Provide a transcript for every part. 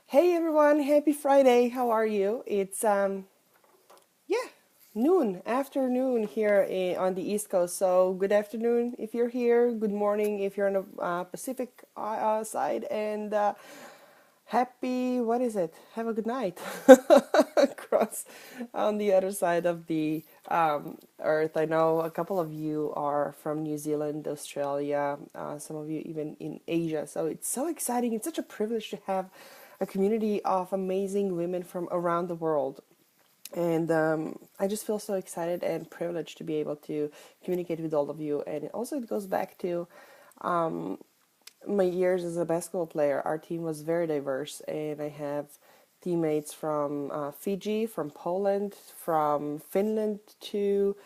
Hey everyone, happy Friday. How are you? It's yeah, noon, afternoon here on the East Coast. So, good afternoon if you're here, good morning if you're on the Pacific side and happy, what is it? Have a good night. Across on the other side of the earth. I know a couple of you are from New Zealand, Australia, some of you even in Asia. So it's so exciting. It's such a privilege to have a community of amazing women from around the world. And I just feel so excited and privileged to be able to communicate with all of you. And also, it goes back to my years as a basketball player. Our team was very diverse, and I have teammates from Fiji, from Poland, from Finland to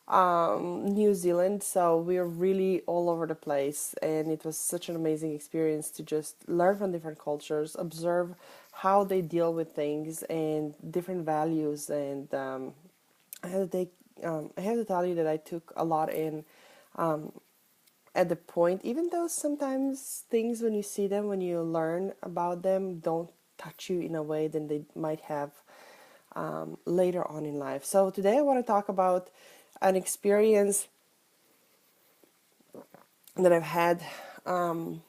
New Zealand. So we are really all over the place, and it was such an amazing experience to just learn from different cultures, observe how they deal with things and different values. And I have to take, I have to tell you that I took a lot in at the point, even though sometimes things when you see them, when you learn about them, don't touch you in a way than they might have later on in life. So today I want to talk about an experience that I've had, and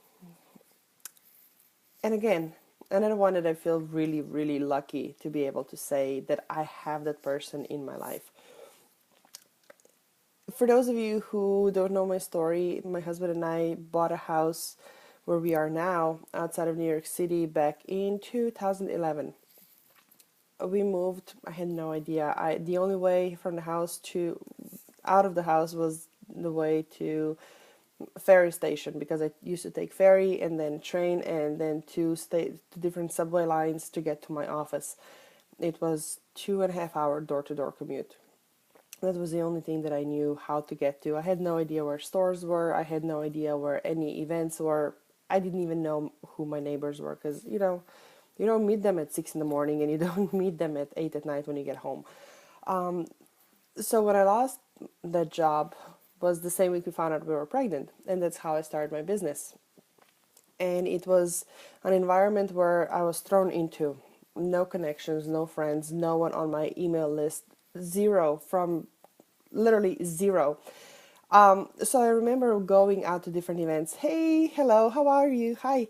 again, another one that I feel really, really lucky to be able to say that I have that person in my life. For those of you who don't know my story, my husband and I bought a house where we are now outside of New York City back in 2011. We moved, I had no idea. The only way from the house to out of the house was the way to ferry station, because I used to take ferry and then train and then to different subway lines to get to my office. It was 2.5 hour door-to-door commute. That was the only thing that I knew how to get to. I had no idea where stores were. I had no idea where any events were. I didn't even know who my neighbors were, because you don't meet them at 6 in the morning, and you don't meet them at 8 at night when you get home. So when I lost that job was the same week we found out we were pregnant, and that's how I started my business. And it was an environment where I was thrown into. No connections, no friends, no one on my email list, zero, from literally zero. So I remember going out to different events. Hey, hello, how are you? Hi.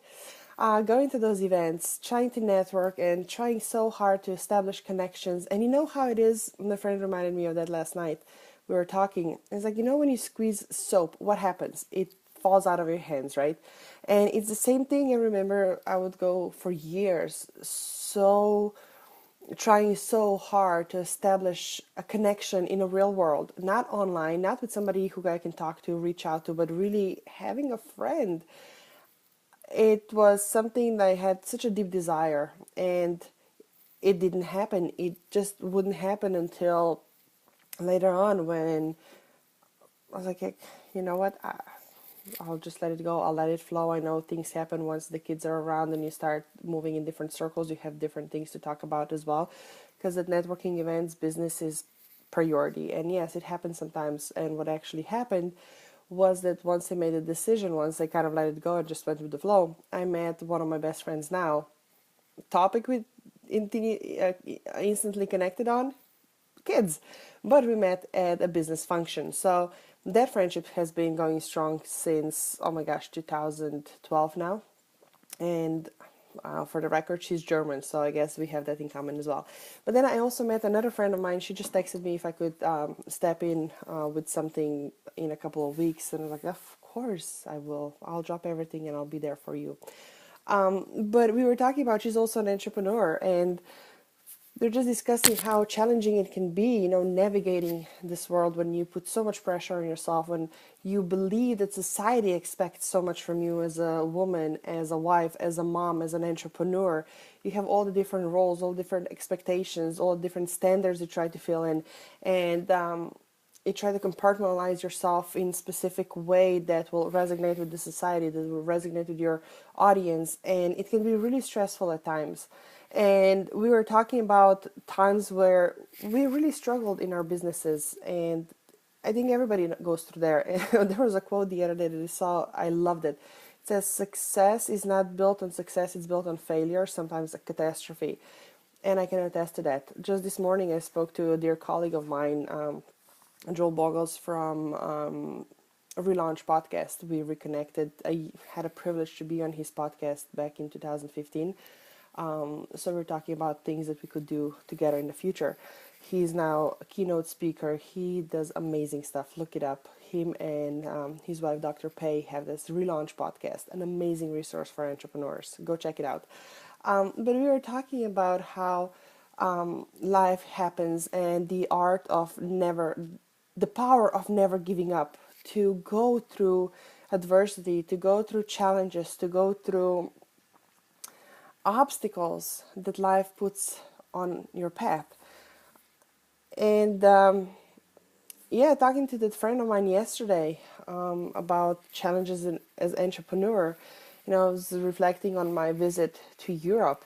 Going to those events, trying to network and trying so hard to establish connections. And you know how it is? My friend reminded me of that last night. We were talking. It's like, when you squeeze soap, what happens? It falls out of your hands, right? And it's the same thing. I remember I would go for years, trying so hard to establish a connection in a real world, not online, not with somebody who I can talk to, reach out to, but really having a friend. It was something that I had such a deep desire, and it didn't happen. It just wouldn't happen until later on, when I was like, "Hey, you know what? I'll just let it go. I'll let it flow. I know things happen once the kids are around and you start moving in different circles. You have different things to talk about as well, because at networking events, business is priority. And yes, it happens sometimes. And what actually happened was that once I made a decision, once I kind of let it go, I just went with the flow. I met one of my best friends now. Topic we instantly connected on, kids, but we met at a business function. So that friendship has been going strong since, oh my gosh, 2012 now. And for the record, she's German, so I guess we have that in common as well. But then I also met another friend of mine. She just texted me if I could step in with something in a couple of weeks, and I was like, of course I will. I'll drop everything and I'll be there for you. But we were talking about, she's also an entrepreneur, and they're just discussing how challenging it can be, navigating this world when you put so much pressure on yourself, when you believe that society expects so much from you as a woman, as a wife, as a mom, as an entrepreneur. You have all the different roles, all different expectations, all different standards you try to fill in, and you try to compartmentalize yourself in a specific way that will resonate with the society, that will resonate with your audience, and it can be really stressful at times. And we were talking about times where we really struggled in our businesses, and I think everybody goes through there. And there was a quote the other day that I saw, I loved it. It says success is not built on success, it's built on failure, sometimes a catastrophe. And I can attest to that. Just this morning, I spoke to a dear colleague of mine, Joel Boggles from Relaunch Podcast. We reconnected. I had a privilege to be on his podcast back in 2015. So we're talking about things that we could do together in the future. He's now a keynote speaker. He does amazing stuff. Look it up. Him and his wife, Dr. Pei, have this Relaunch Podcast, an amazing resource for entrepreneurs. Go check it out. But we were talking about how life happens and the art of the power of never giving up, to go through adversity, to go through challenges, to go through obstacles that life puts on your path. And yeah, talking to that friend of mine yesterday about challenges as entrepreneur, I was reflecting on my visit to Europe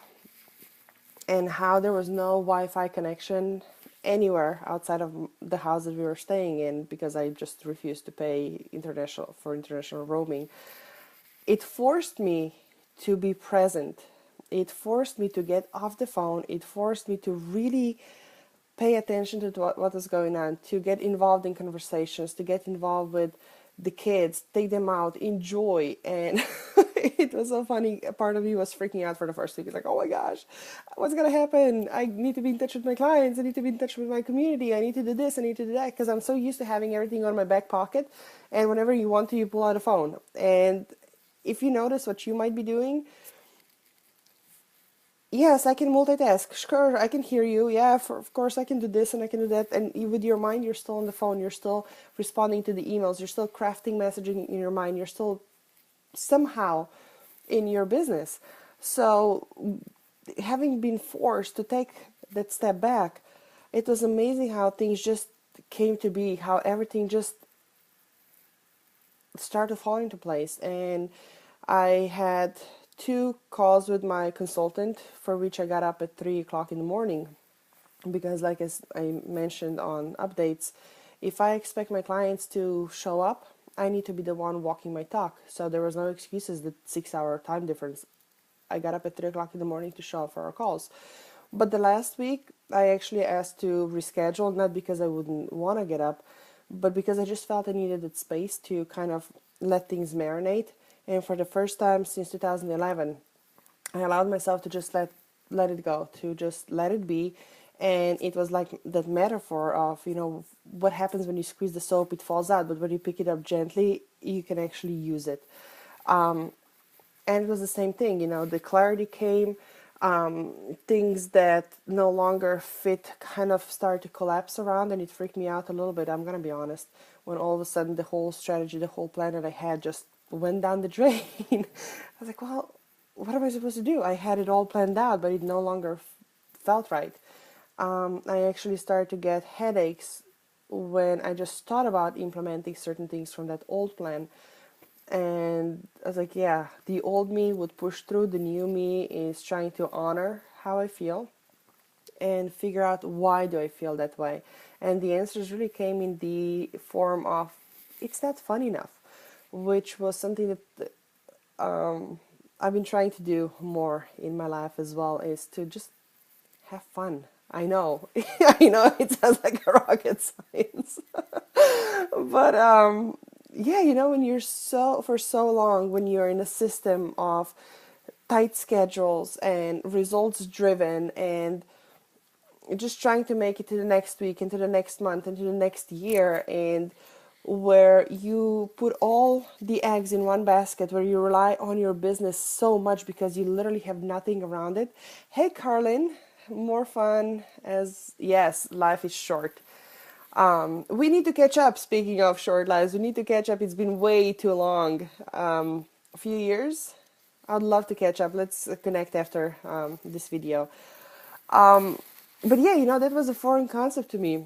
and how there was no Wi-Fi connection anywhere outside of the house that we were staying in because I just refused to pay international roaming. It forced me to be present. It forced me to get off the phone. It forced me to really pay attention to what was going on, to get involved in conversations, to get involved with the kids, take them out, enjoy. And it was so funny. A part of me was freaking out for the first week. It's like, oh my gosh, what's going to happen? I need to be in touch with my clients. I need to be in touch with my community. I need to do this. I need to do that. Because I'm so used to having everything on my back pocket. And whenever you want to, you pull out a phone. And if you notice what you might be doing, yes, I can multitask. Sure, I can hear you. Yeah, of course I can do this and I can do that. And with your mind, you're still on the phone. You're still responding to the emails. You're still crafting messaging in your mind. You're still somehow in your business. So having been forced to take that step back, it was amazing how things just came to be, how everything just started to fall into place. And I had 2 calls with my consultant for which I got up at 3 o'clock in the morning because, like as I mentioned on updates, if I expect my clients to show up, I need to be the one walking my talk. So there was no excuses, the 6 hour time difference. I got up at 3 o'clock in the morning to show up for our calls. But the last week, I actually asked to reschedule, not because I wouldn't want to get up, but because I just felt I needed that space to kind of let things marinate. And for the first time since 2011, I allowed myself to just let it go, to just let it be. And it was like that metaphor of, what happens when you squeeze the soap, it falls out, but when you pick it up gently, you can actually use it. And it was the same thing, the clarity came, things that no longer fit kind of started to collapse around, and it freaked me out a little bit, I'm going to be honest, when all of a sudden the whole strategy, the whole plan that I had just went down the drain. I was like, well, what am I supposed to do? I had it all planned out, but it no longer felt right. I actually started to get headaches when I just thought about implementing certain things from that old plan. And I was like, yeah, the old me would push through, the new me is trying to honor how I feel and figure out why do I feel that way. And the answers really came in the form of, it's not fun enough, which was something that I've been trying to do more in my life as well, is to just have fun. I know, I know it sounds like a rocket science, but yeah, when you're for so long, when you're in a system of tight schedules and results driven and just trying to make it to the next week, into the next month, into the next year, and where you put all the eggs in one basket, where you rely on your business so much because you literally have nothing around it. Hey, Carlin, more fun as, yes, life is short. We need to catch up. Speaking of short lives, we need to catch up. It's been way too long. A few years. I'd love to catch up. Let's connect after this video. But yeah, that was a foreign concept to me.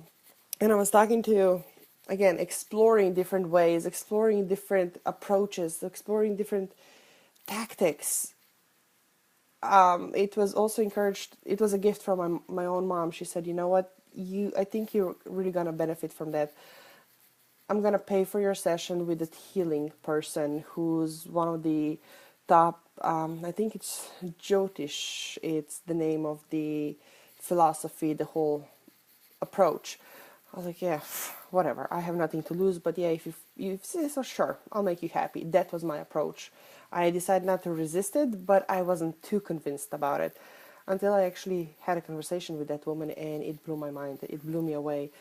And I was talking to, again, exploring different ways, exploring different approaches, exploring different tactics. It was also encouraged, it was a gift from my own mom. She said, you know what, I think you're really going to benefit from that. I'm gonna pay for your session with a healing person who's one of the top. I think it's Jyotish. It's the name of the philosophy, the whole approach. I was like, yeah, whatever. I have nothing to lose, but yeah, if you say so, sure, I'll make you happy. That was my approach. I decided not to resist it, but I wasn't too convinced about it until I actually had a conversation with that woman, and it blew my mind. It blew me away.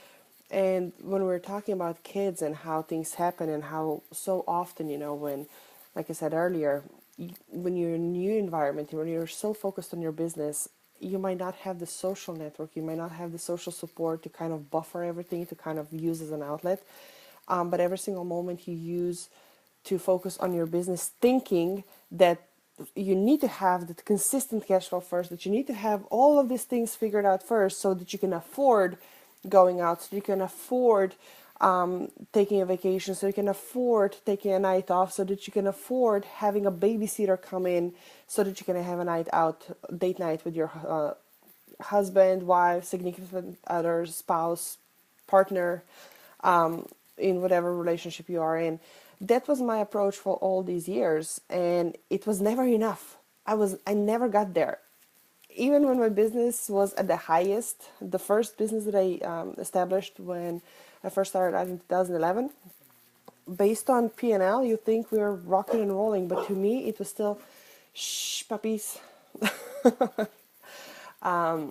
And when we're talking about kids and how things happen, and how so often, when, like I said earlier, when you're in a new environment, when you're so focused on your business, you might not have the social network, you might not have the social support to kind of buffer everything, to kind of use as an outlet. But every single moment you use to focus on your business, thinking that you need to have the consistent cash flow first, that you need to have all of these things figured out first so that you can afford going out, so you can afford taking a vacation, so you can afford taking a night off, so that you can afford having a babysitter come in, so that you can have a night out, date night with your husband, wife, significant other, spouse, partner, in whatever relationship you are in. That was my approach for all these years, and it was never enough. I never got there. Even when my business was at the highest, the first business that I established when I first started out in 2011, based on P&L, you think we were rocking and rolling, but to me, it was still, shh, puppies. I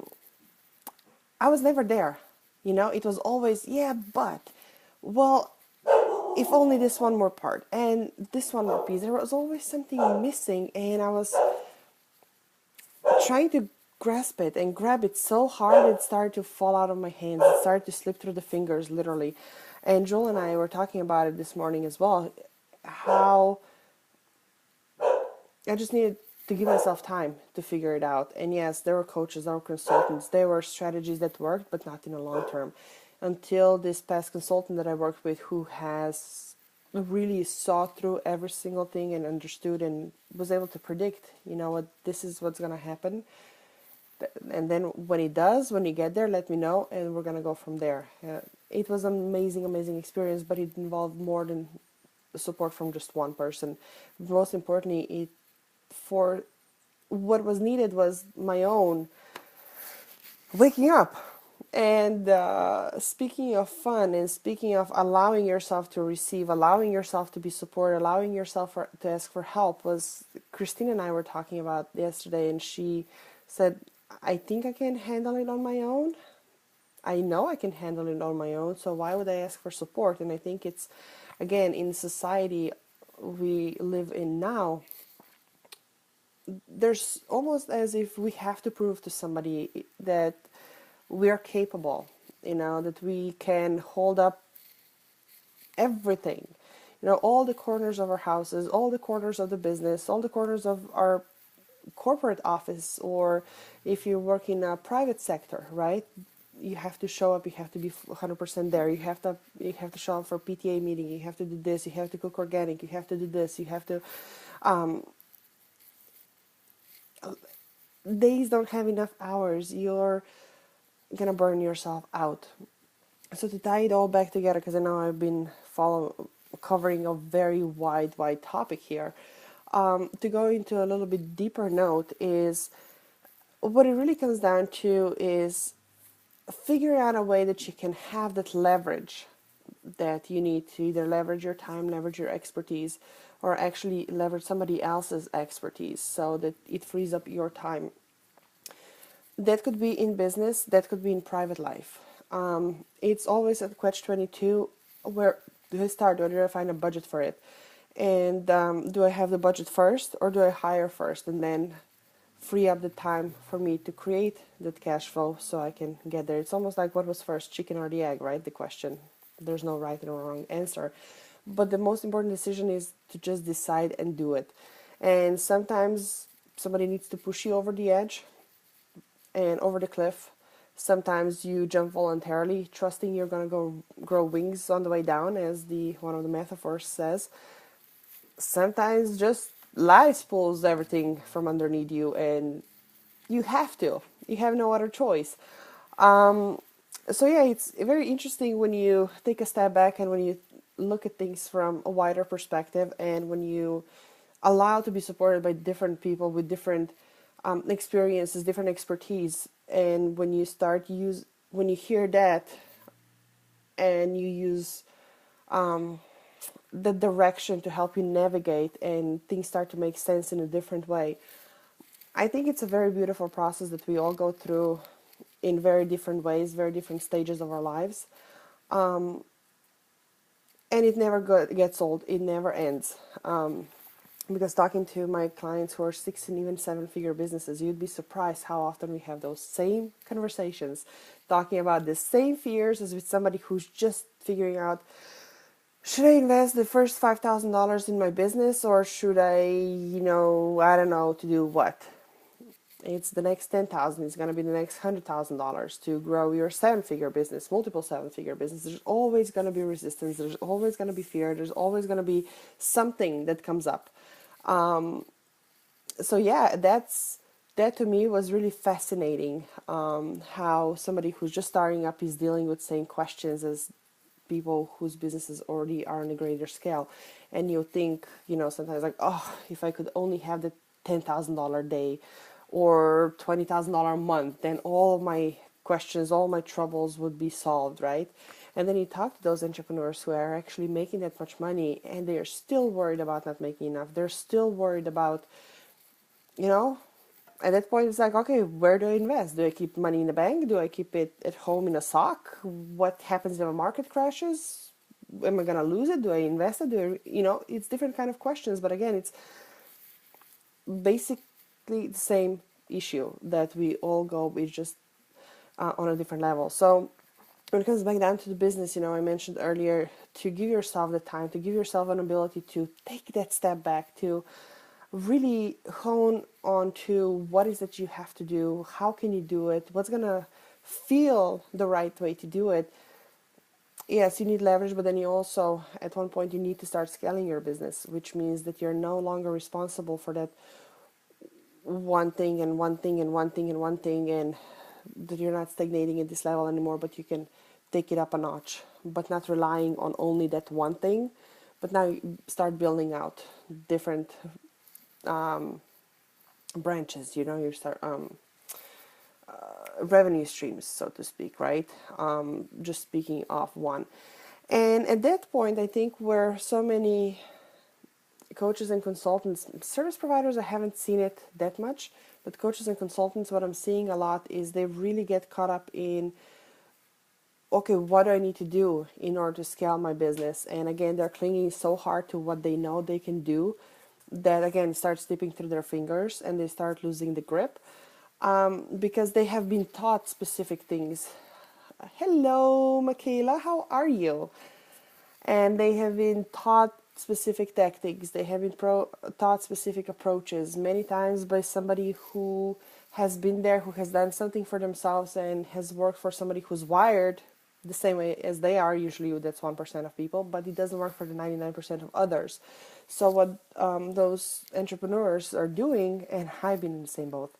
was never there. It was always, yeah, but, well, if only this one more part and this one more piece. There was always something missing, and I was trying to grasp it and grab it so hard it started to fall out of my hands. It started to slip through the fingers, literally. And Joel and I were talking about it this morning as well, how I just needed to give myself time to figure it out. And yes, there were coaches, there were consultants, there were strategies that worked, but not in the long term. Until this past consultant that I worked with, who has really saw through every single thing and understood and was able to predict, what this is what's going to happen. And then when it does, when you get there, let me know, and we're going to go from there. It was an amazing, amazing experience, but it involved more than support from just one person. Most importantly, for what was needed was my own waking up. And speaking of fun, and speaking of allowing yourself to receive, allowing yourself to be supported, allowing yourself to ask for help, was Christine and I were talking about yesterday, and she said, I think I can handle it on my own. I know I can handle it on my own, so why would I ask for support? And I think it's, again, in society we live in now, there's almost as if we have to prove to somebody that we are capable, that we can hold up everything, all the corners of our houses, all the corners of the business, all the corners of our corporate office, or if you work in a private sector, right? You have to show up, you have to be 100% there, you have to show up for PTA meeting, you have to do this, you have to cook organic, you have to do this, you have to days don't have enough hours, you're gonna burn yourself out. So to tie it all back together, because I know I've been covering a very wide topic here, to go into a little bit deeper note, is what it really comes down to is figure out a way that you can have that leverage that you need to either leverage your time, leverage your expertise, or actually leverage somebody else's expertise so that it frees up your time. That could be in business, that could be in private life. It's always a catch-22, where do I start, or do I find a budget for it? And do I have the budget first, or do I hire first and then free up the time for me to create that cash flow so I can get there? It's almost like, what was first, chicken or the egg, right? The question. There's no right or wrong answer. But the most important decision is to just decide and do it. And sometimes somebody needs to push you over the edge and over the cliff. Sometimes you jump voluntarily, trusting you're going to go grow wings on the way down, as one of the metaphors says. Sometimes just life pulls everything from underneath you, and you have to. You have no other choice. So yeah, it's very interesting when you take a step back and when you look at things from a wider perspective, and when you allow to be supported by different people with different experiences, different expertise, and when you hear that and you use the direction to help you navigate and things start to make sense in a different way. I think it's a very beautiful process that we all go through in very different ways, very different stages of our lives. And it never gets old, it never ends. Because talking to my clients who are 6 and even 7-figure businesses, you'd be surprised how often we have those same conversations, talking about the same fears as with somebody who's just figuring out, should I invest the first $5,000 in my business, or should I, I don't know, to do what? It's the next 10,000. It's going to be the next $100,000 to grow your 7-figure business, multiple 7-figure business. There's always going to be resistance. There's always going to be fear. There's always going to be something that comes up. So yeah, that to me was really fascinating. How somebody who's just starting up is dealing with same questions as people whose businesses already are on a greater scale. And you think, sometimes like, oh, if I could only have the $10,000 day or $20,000 a month, then all of my questions, all my troubles would be solved, right? And then you talk to those entrepreneurs who are actually making that much money, and they are still worried about not making enough. They're still worried about, at that point it's like, okay, where do I invest? Do I keep money in the bank? Do I keep it at home in a sock? What happens if the market crashes? Am I gonna lose it? Do I invest it? It's different kind of questions, but again, it's basically the same issue that we all go with, just on a different level. So when it comes back down to the business, I mentioned earlier, to give yourself the time, to give yourself an ability to take that step back, to really hone on to what is that you have to do, how can you do it, what's going to feel the right way to do it. Yes, you need leverage, but then you also, at one point, you need to start scaling your business, which means that you're no longer responsible for that one thing and one thing and one thing and one thing, and that you're not stagnating at this level anymore, but you can take it up a notch, but not relying on only that one thing, but now you start building out different branches, you start revenue streams, so to speak, right? Just speaking of one. And at that point, I think where so many coaches and consultants, service providers, I haven't seen it that much, but coaches and consultants, what I'm seeing a lot is they really get caught up in, okay, what do I need to do in order to scale my business? And again, they're clinging so hard to what they know they can do that, again, starts slipping through their fingers, and they start losing the grip, because they have been taught specific things. Hello, Michaela, how are you? And they have been taught specific tactics. They have been taught specific approaches many times by somebody who has been there, who has done something for themselves and has worked for somebody who's wired the same way as they are. Usually that's 1% of people, but it doesn't work for the 99% of others. So what those entrepreneurs are doing, and I've been in the same boat,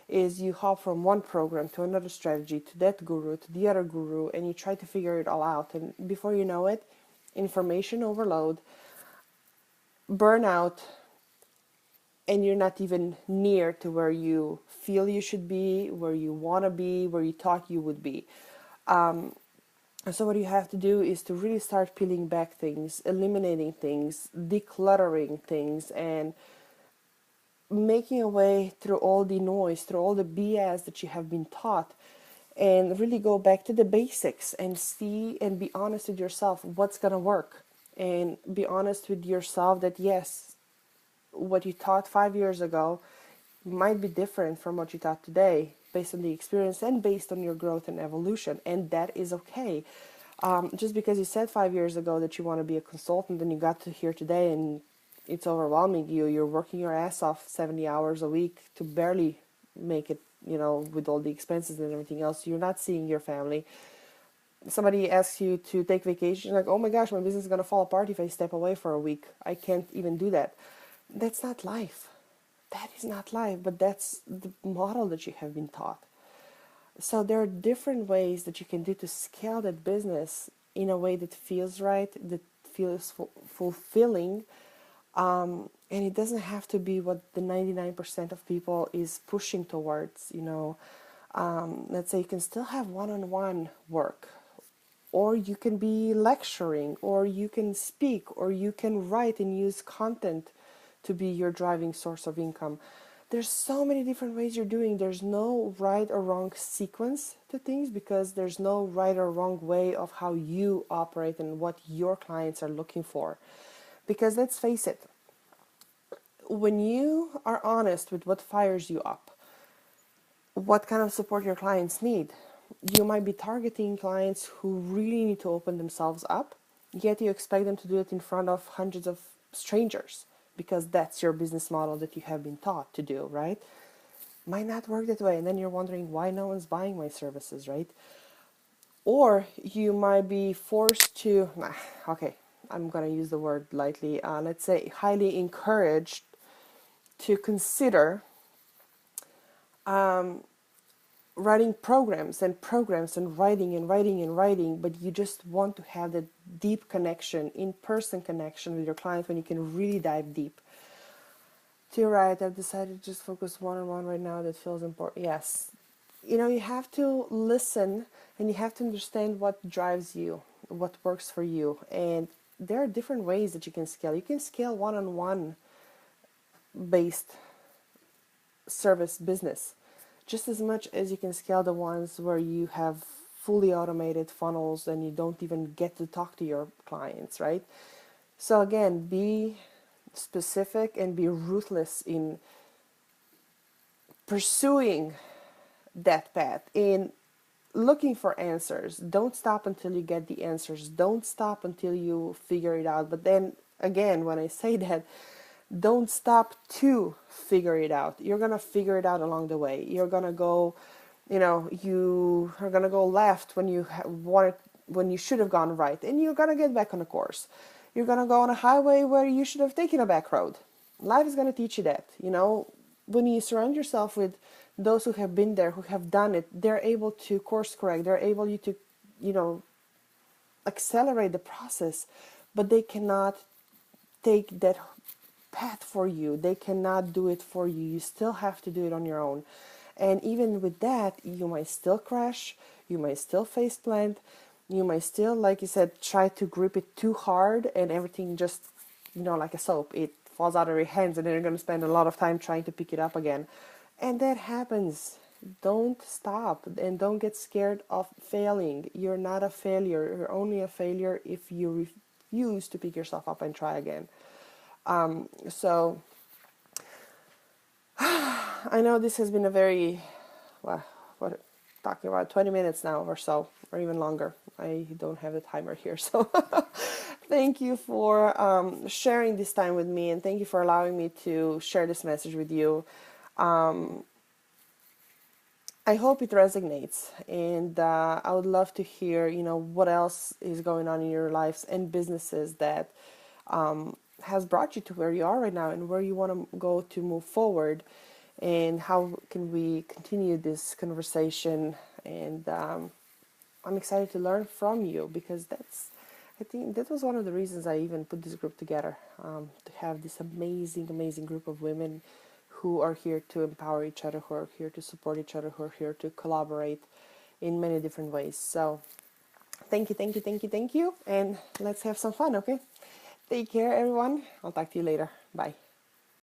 is you hop from one program to another strategy, to that guru, to the other guru, and you try to figure it all out. And before you know it, information overload, burnout, and you're not even near to where you feel you should be, where you want to be, where you thought you would be. So what you have to do is to really start peeling back things, eliminating things, decluttering things, and making a way through all the noise, through all the BS that you have been taught, and really go back to the basics and see and be honest with yourself what's going to work, and be honest with yourself that yes, what you taught 5 years ago might be different from what you taught today, based on the experience and based on your growth and evolution, and that is okay. Just because you said 5 years ago that you want to be a consultant and you got to here today and it's overwhelming you, you're working your ass off 70 hours a week to barely make it, with all the expenses and everything else, you're not seeing your family. Somebody asks you to take vacation, like, oh my gosh, my business is going to fall apart if I step away for a week. I can't even do that. That's not life. That is not life, but that's the model that you have been taught. So there are different ways that you can do to scale that business in a way that feels right, that feels fulfilling. And it doesn't have to be what the 99% of people is pushing towards, you know. Let's say you can still have one-on-one work, or you can be lecturing, or you can speak, or you can write and use content to be your driving source of income. There's so many different ways you're doing. There's no right or wrong sequence to things, because there's no right or wrong way of how you operate and what your clients are looking for. Because let's face it, when you are honest with what fires you up, what kind of support your clients need, you might be targeting clients who really need to open themselves up, yet you expect them to do it in front of hundreds of strangers, because that's your business model that you have been taught to do, right? Might not work that way, and then you're wondering why no one's buying my services, right? Or you might be forced to, okay, I'm gonna use the word lightly, let's say highly encouraged to consider writing programs and programs and writing and writing and writing, but you just want to have that deep connection, in-person connection with your client when you can really dive deep. To your right, I've decided to just focus one-on-one right now. That feels important. Yes. You know, you have to listen and you have to understand what drives you, what works for you. And there are different ways that you can scale. You can scale one-on-one based service business just as much as you can scale the ones where you have fully automated funnels and you don't even get to talk to your clients, right? So again, be specific and be ruthless in pursuing that path, in looking for answers. Don't stop until you get the answers. Don't stop until you figure it out. But then again, when I say that, don't stop to figure it out. You're going to figure it out along the way. You're going to go, you are going to go left when you when you should have gone right, and you're going to get back on the course. You're going to go on a highway where you should have taken a back road. Life is going to teach you that. When you surround yourself with those who have been there, who have done it, they're able to course correct. They're able to, accelerate the process, but they cannot take that path for you. They cannot do it for you. You still have to do it on your own. And even with that, you might still crash, you might still face plant, you might still, like you said, try to grip it too hard and everything just, like a soap, it falls out of your hands, and then you're going to spend a lot of time trying to pick it up again. And that happens. Don't stop and don't get scared of failing. You're not a failure. You're only a failure if you refuse to pick yourself up and try again. So I know this has been a very, talking about 20 minutes now or so, or even longer. I don't have the timer here. So thank you for sharing this time with me, and thank you for allowing me to share this message with you. I hope it resonates, and I would love to hear, what else is going on in your lives and businesses that has brought you to where you are right now and where you want to go to move forward, and how can we continue this conversation. And I'm excited to learn from you, because I think that was one of the reasons I even put this group together, to have this amazing group of women who are here to empower each other, who are here to support each other, who are here to collaborate in many different ways. So thank you, and let's have some fun, okay? Take care, everyone. I'll talk to you later. Bye.